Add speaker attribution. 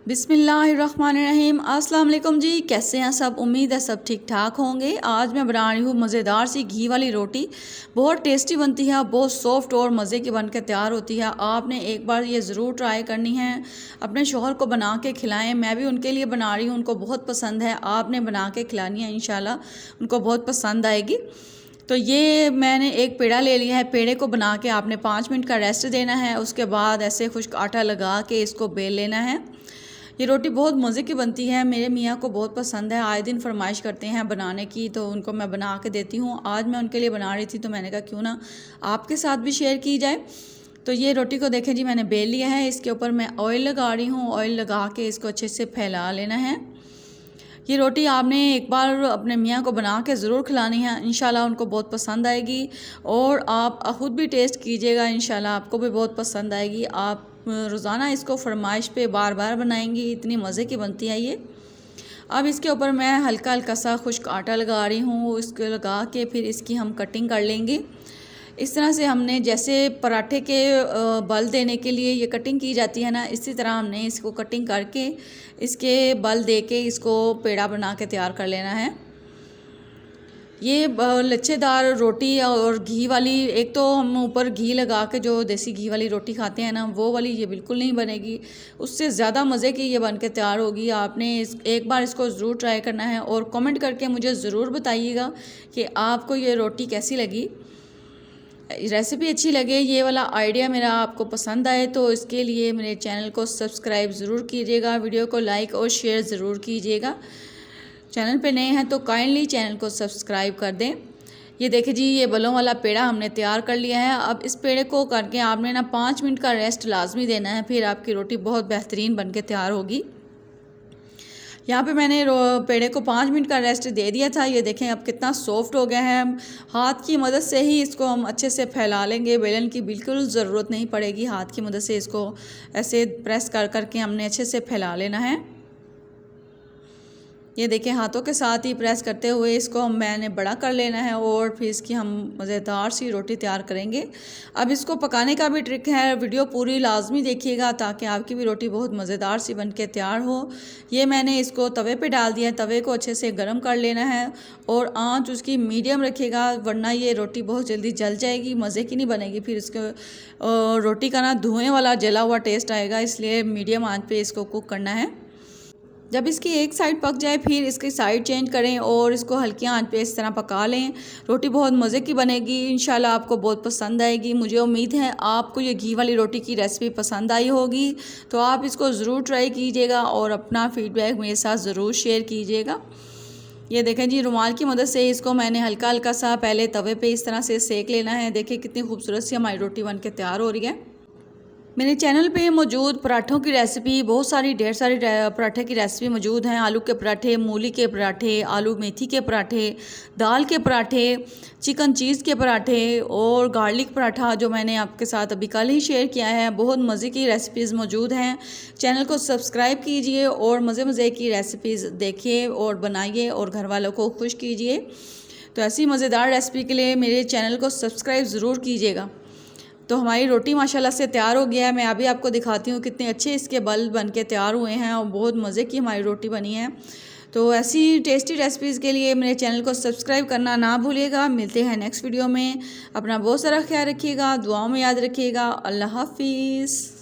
Speaker 1: बिस्मिल्लाहिर्रहमानिर्रहीम। अस्सलाम वालेकुम जी, कैसे हैं सब? उम्मीद है सब ठीक ठाक होंगे। आज मैं बना रही हूँ मज़ेदार सी घी वाली रोटी। बहुत टेस्टी बनती है, बहुत सॉफ्ट और मज़े की बन के तैयार होती है। आपने एक बार ये ज़रूर ट्राई करनी है। अपने शौहर को बना के खिलाएं। मैं भी उनके लिए बना रही हूँ, उनको बहुत पसंद है। आपने बना के खिलानी है, इंशाल्लाह उनको बहुत पसंद आएगी। तो ये मैंने एक पेड़ा ले लिया है। पेड़े को बना के आपने 5 मिनट का रेस्ट देना है। उसके बाद ऐसे खुश्क आटा लगा के इसको बेल लेना है। ये रोटी बहुत मज़े की बनती है, मेरे मियाँ को बहुत पसंद है। आए दिन फरमाइश करते हैं बनाने की, तो उनको मैं बना के देती हूँ। आज मैं उनके लिए बना रही थी, तो मैंने कहा क्यों ना आपके साथ भी शेयर की जाए। तो ये रोटी को देखें जी, मैंने बेल लिया है। इसके ऊपर मैं ऑयल लगा रही हूँ। ऑयल लगा के इसको अच्छे से फैला लेना है। ये रोटी आपने एक बार अपने मियाँ को बना के ज़रूर खिलानी है, इंशाल्लाह उनको बहुत पसंद आएगी। और आप ख़ुद भी टेस्ट कीजिएगा, इंशाल्लाह आपको भी बहुत पसंद आएगी। आप रोज़ाना इसको फरमाइश पे बार बार बनाएंगी, इतनी मज़े की बनती है ये। अब इसके ऊपर मैं हल्का हल्का सा खुश्क आटा लगा रही हूँ। इसको लगा के फिर इसकी हम कटिंग कर लेंगे। इस तरह से हमने जैसे पराठे के बल देने के लिए ये कटिंग की जाती है ना, इसी तरह हमने इसको कटिंग करके इसके बल दे के इसको पेड़ा बना के तैयार कर लेना है। ये लच्छेदार रोटी और घी वाली, एक तो हम ऊपर घी लगा के जो देसी घी वाली रोटी खाते हैं ना, वो वाली ये बिल्कुल नहीं बनेगी। उससे ज़्यादा मज़े की ये बन के तैयार होगी। आपने एक बार इसको ज़रूर ट्राई करना है और कमेंट करके मुझे ज़रूर बताइएगा कि आपको ये रोटी कैसी लगी। रेसिपी अच्छी लगे, ये वाला आइडिया मेरा आपको पसंद आए, तो इसके लिए मेरे चैनल को सब्सक्राइब ज़रूर कीजिएगा। वीडियो को लाइक और शेयर ज़रूर कीजिएगा। चैनल पे नए हैं तो काइंडली चैनल को सब्सक्राइब कर दें। ये देखिए जी, ये बलों वाला पेड़ा हमने तैयार कर लिया है। अब इस पेड़े को करके आपने ना 5 मिनट का रेस्ट लाजमी देना है, फिर आपकी रोटी बहुत बेहतरीन बन के तैयार होगी। यहाँ पे मैंने पेड़े को 5 मिनट का रेस्ट दे दिया था। ये देखें अब कितना सॉफ्ट हो गया है। हाथ की मदद से ही इसको हम अच्छे से फैला लेंगे, बेलन की बिल्कुल ज़रूरत नहीं पड़ेगी। हाथ की मदद से इसको ऐसे प्रेस कर करके हमने अच्छे से फैला लेना है। ये देखें, हाथों के साथ ही प्रेस करते हुए इसको मैंने बड़ा कर लेना है और फिर इसकी हम मज़ेदार सी रोटी तैयार करेंगे। अब इसको पकाने का भी ट्रिक है, वीडियो पूरी लाजमी देखिएगा ताकि आपकी भी रोटी बहुत मज़ेदार सी बन के तैयार हो। ये मैंने इसको तवे पे डाल दिया है। तवे को अच्छे से गर्म कर लेना है और आंच उसकी मीडियम रखिएगा, वरना ये रोटी बहुत जल्दी जल जाएगी, मज़े की नहीं बनेगी। फिर इसको रोटी का ना धुएँ वाला जला हुआ टेस्ट आएगा, इसलिए मीडियम आंच पे इसको कुक करना है। जब इसकी एक साइड पक जाए फिर इसकी साइड चेंज करें और इसको हल्की आंच पे इस तरह पका लें। रोटी बहुत मज़े की बनेगी, इंशाल्लाह आपको बहुत पसंद आएगी। मुझे उम्मीद है आपको ये घी वाली रोटी की रेसिपी पसंद आई होगी, तो आप इसको ज़रूर ट्राई कीजिएगा और अपना फीडबैक मेरे साथ ज़रूर शेयर कीजिएगा। ये देखें जी, रुमाल की मदद से इसको मैंने हल्का हल्का सा पहले तवे पे इस तरह से सेक लेना है। देखिए कितनी खूबसूरत सी हमारी रोटी बन के तैयार हो रही है। मेरे चैनल पे मौजूद पराठों की रेसिपी बहुत सारी, ढेर सारी पराठे की रेसिपी मौजूद हैं। आलू के पराठे, मूली के पराठे, आलू मेथी के पराठे, दाल के पराठे, चिकन चीज़ के पराठे और गार्लिक पराठा, जो मैंने आपके साथ अभी कल ही शेयर किया है। बहुत मज़े की रेसिपीज़ मौजूद हैं। चैनल को सब्सक्राइब कीजिए और मज़े मज़े की रेसिपीज़ देखिए और बनाइए और घर वालों को खुश कीजिए। तो ऐसी मज़ेदार रेसिपी के लिए मेरे चैनल को सब्सक्राइब ज़रूर कीजिएगा। तो हमारी रोटी माशाल्लाह से तैयार हो गया है। मैं अभी आपको दिखाती हूँ कितने अच्छे इसके बल बन के तैयार हुए हैं और बहुत मज़े की हमारी रोटी बनी है। तो ऐसी टेस्टी रेसिपीज़ के लिए मेरे चैनल को सब्सक्राइब करना ना भूलिएगा। मिलते हैं नेक्स्ट वीडियो में। अपना बहुत सारा ख्याल रखिएगा, दुआओं में याद रखिएगा। अल्लाह हाफिज़।